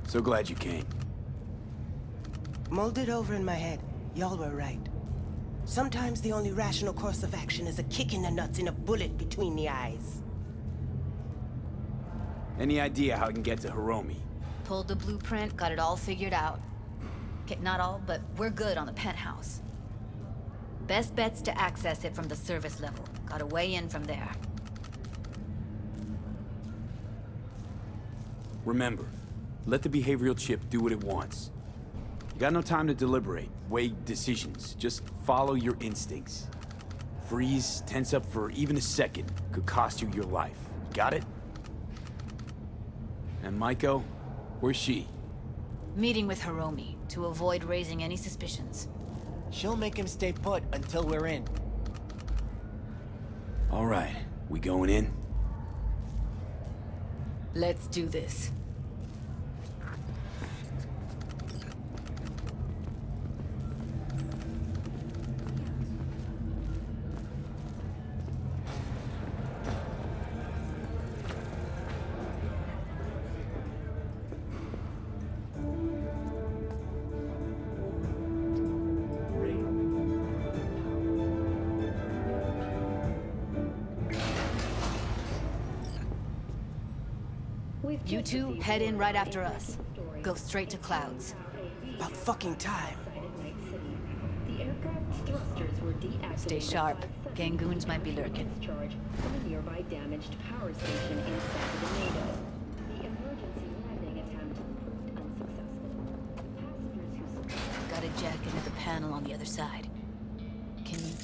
So glad you came. Mulled it over in my head. Y'all were right. Sometimes the only rational course of action is a kick in the nuts and a bullet between the eyes. Any idea how I can get to Hiromi? Pulled the blueprint, got it all figured out. Okay, not all, but we're good on the penthouse. Best bet's to access it from the service level. Got a way in from there. Remember, let the behavioral chip do what it wants. You got no time to deliberate, weigh decisions. Just follow your instincts. Freeze, tense up for even a second could cost you your life. Got it? And Maiko, where's she? Meeting with Hiromi to avoid raising any suspicions. She'll make him stay put until we're in. All right, we going in? Let's do this. You two head in right after us. Go straight to Clouds. About fucking time. The aircraft's thrusters were deactivated. Stay sharp. Gangoons might be lurking. Discharge from a nearby damaged power station inside the NATO. The emergency landing attempt proved unsuccessful. The passengers who Got a jack into the panel on the other side. Can you...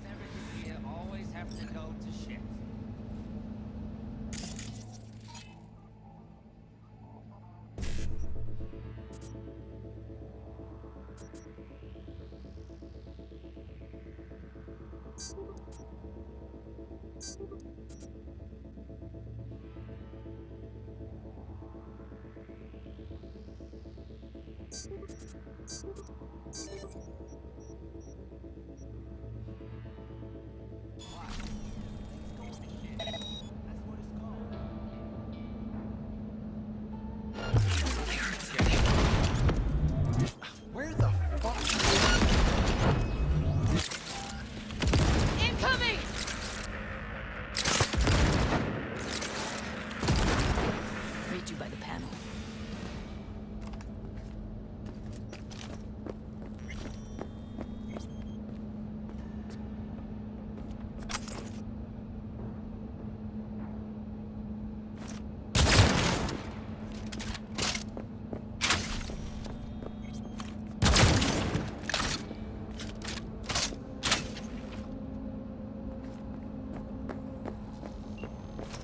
Everything here always have to go to shit. Where the fuck? Incoming! Read you by the panel.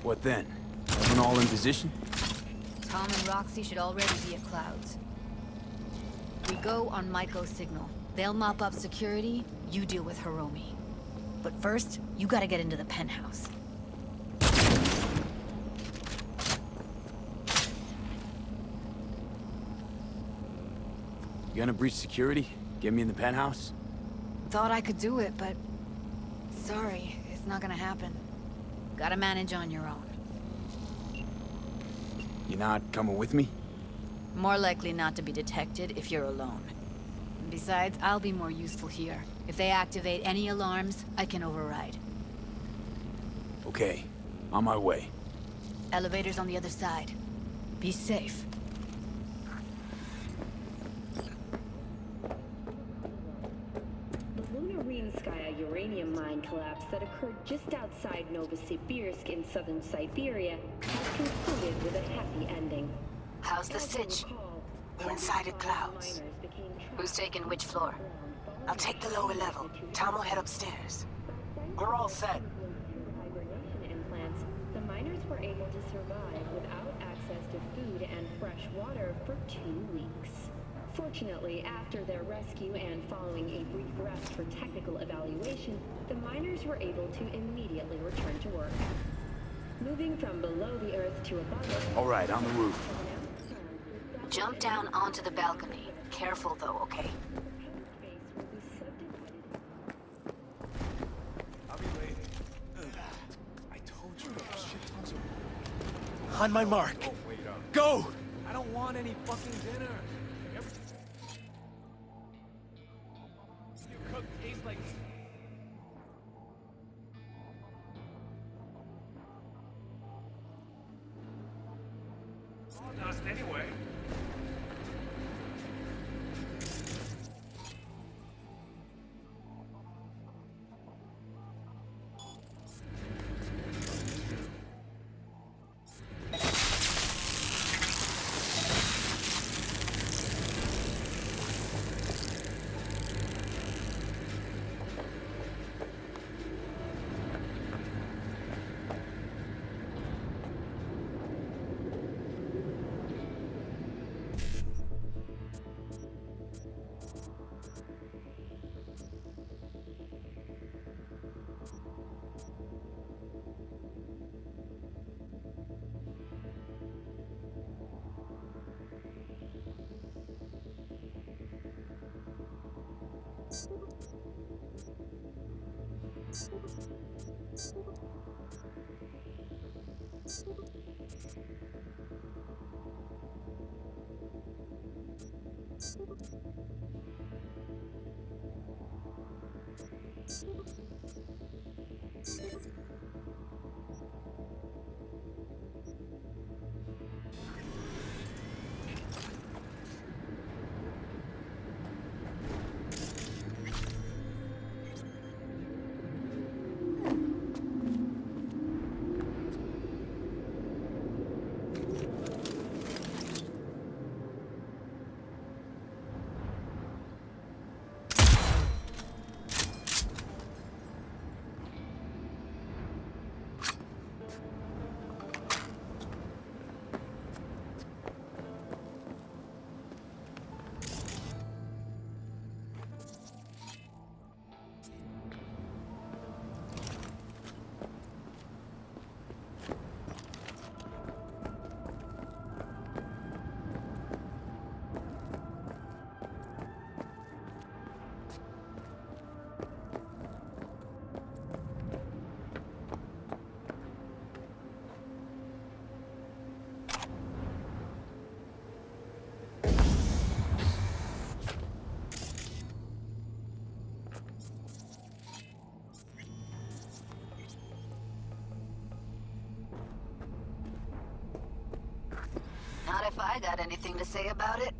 What then? Everyone all in position? Tom and Roxy should already be at Clouds. We go on Maiko's signal. They'll mop up security, you deal with Hiromi. But first, you gotta get into the penthouse. You gonna breach security? Get me in the penthouse? Thought I could do it, but... Sorry, it's not gonna happen. Gotta manage on your own. You not coming with me? More likely not to be detected if you're alone. Besides, I'll be more useful here. If they activate any alarms, I can override. Okay, on my way. Elevator's on the other side. Be safe. The Lunarinskaya uranium mine collapse that occurred just outside Novosibirsk in southern Siberia has concluded with a happy ending. How's the sitch? We're inside at Clouds. Who's taking which floor? I'll take the lower level. Tom will head upstairs. We're all set. Hibernation implants, the miners were able to survive without access to food and fresh water for 2 weeks. Fortunately, after their rescue and following a brief rest for technical evaluation, the miners were able to immediately return to work. Moving from below the earth to above it. All right, on the roof. Jump down onto the balcony. Careful though, okay? I'll be late. I told you there were shit tons of... On my mark. Oh, wait up. Go! I don't want any fucking dinner. You cook tastes like... Sawdust anyway. Not if I got anything to say about it.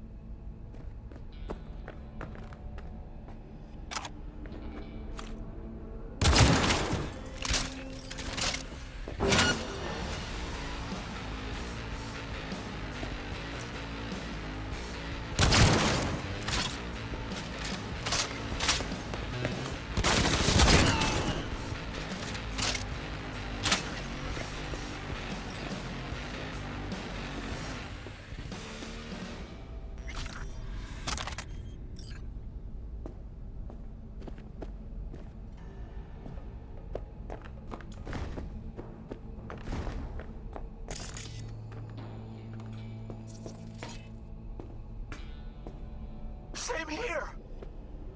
Same here!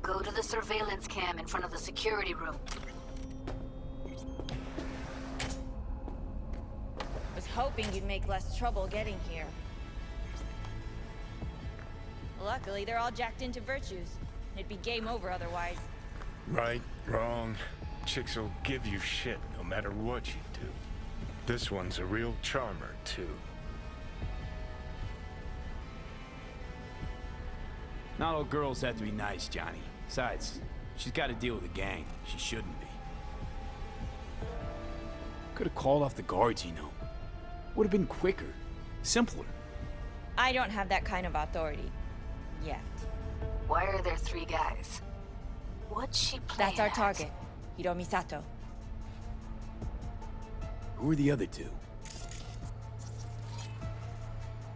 Go to the surveillance cam in front of the security room. Was hoping you'd make less trouble getting here. Luckily, they're all jacked into virtues. It'd be game over otherwise. Right, wrong. Chicks will give you shit no matter what you do. This one's a real charmer, too. Not all girls have to be nice, Johnny. Besides, she's got to deal with a gang. She shouldn't be. Could have called off the guards, you know. Would have been quicker. Simpler. I don't have that kind of authority. Yet. Why are there 3 guys? What's she playing That's our at? target. Hiromi Sato. Who are the other 2?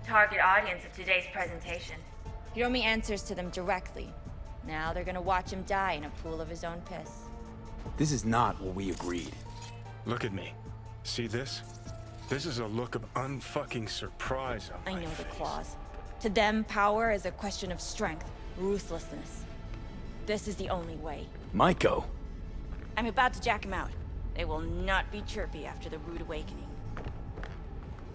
Target audience of today's presentation. Hiromi answers to them directly. Now they're gonna watch him die in a pool of his own piss. This is not what we agreed. Look at me. See this? This is a look of unfucking surprise on my I know the face. claws. To them, power is a question of strength, ruthlessness. This is the only way. Maiko. I'm about to jack him out. They will not be chirpy after the rude awakening.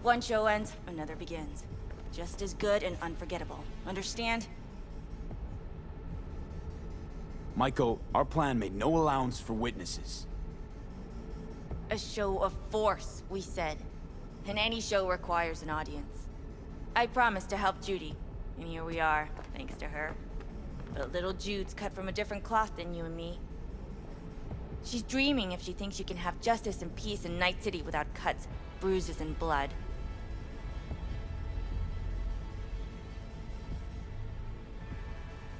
One show ends, another begins. Just as good and unforgettable. Understand? Maiko, our plan made no allowance for witnesses. A show of force, we said. And any show requires an audience. I promised to help Judy, and here we are, thanks to her. But little Jude's cut from a different cloth than you and me. She's dreaming if she thinks she can have justice and peace in Night City without cuts, bruises, and blood.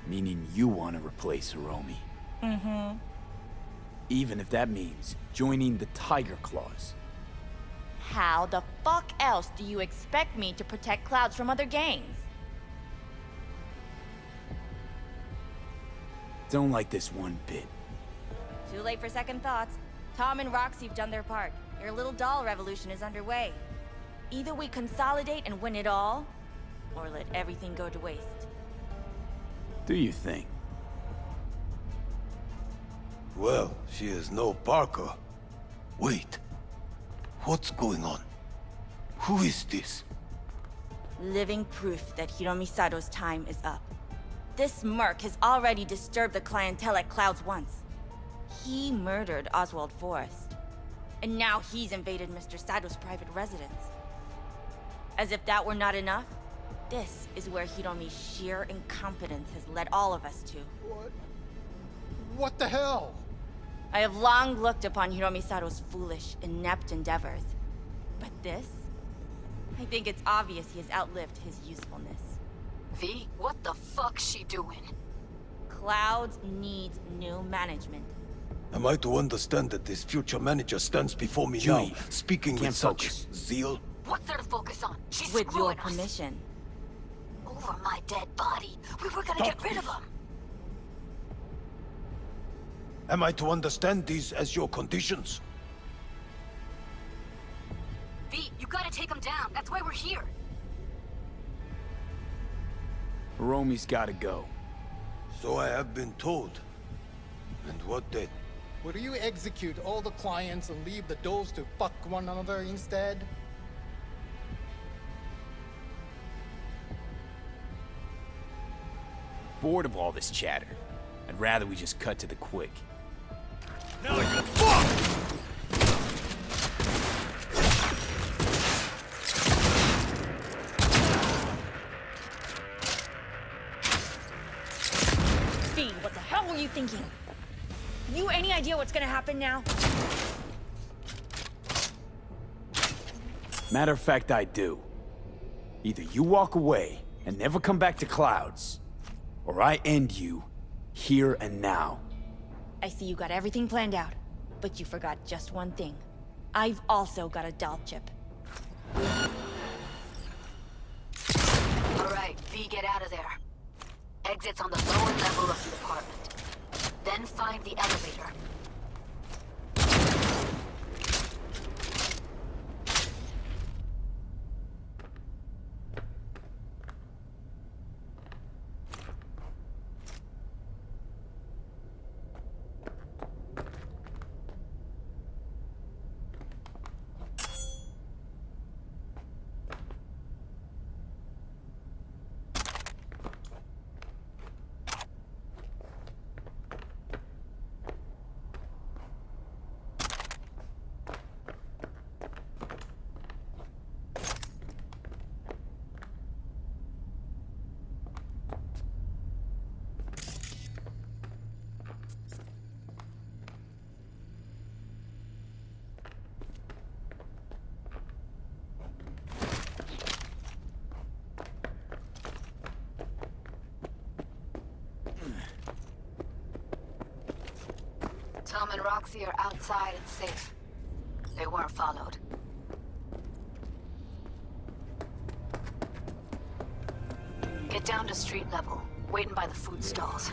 Meaning you want to replace Hiromi. Mm-hmm. Even if that means joining the Tiger Claws. How the fuck else do you expect me to protect Clouds from other gangs? Don't like this one bit. Too late for second thoughts. Tom and Roxy have done their part. Your little doll revolution is underway. Either we consolidate and win it all, or let everything go to waste. Do you think? Well, she is no Parker. Wait. What's going on? Who is this? Living proof that Hiromi Sato's time is up. This merc has already disturbed the clientele at Clouds once. He murdered Oswald Forrest. And now he's invaded Mr. Sato's private residence. As if that were not enough, this is where Hiromi's sheer incompetence has led all of us to. What the hell? I have long looked upon Hiromi Sato's foolish, inept endeavors. But this? I think it's obvious he has outlived his usefulness. V, what the fuck's she doing? Clouds needs new management. Am I to understand that this future manager stands before me Judy, now, speaking with such zeal? What's there to focus on? She's With your screwing us. permission. Over my dead body. We were gonna get rid of him. Am I to understand these as your conditions? V, you gotta take him down. That's why we're here. Hiromi's gotta go. So I have been told. And what then? Will you execute all the clients and leave the dolls to fuck one another instead? Bored of all this chatter. I'd rather we just cut to the quick. Now you fuck! Speed, what the hell were you thinking? Have you any idea what's gonna happen now? Matter of fact, I do. Either you walk away and never come back to Clouds, or I end you here and now. I see you got everything planned out, but you forgot just one thing. I've also got a doll chip. All right, V, get out of there. Exit's on the lower level of the apartment. Then find the elevator. Tom and Roxy are outside and safe. They weren't followed. Get down to street level, waiting by the food stalls.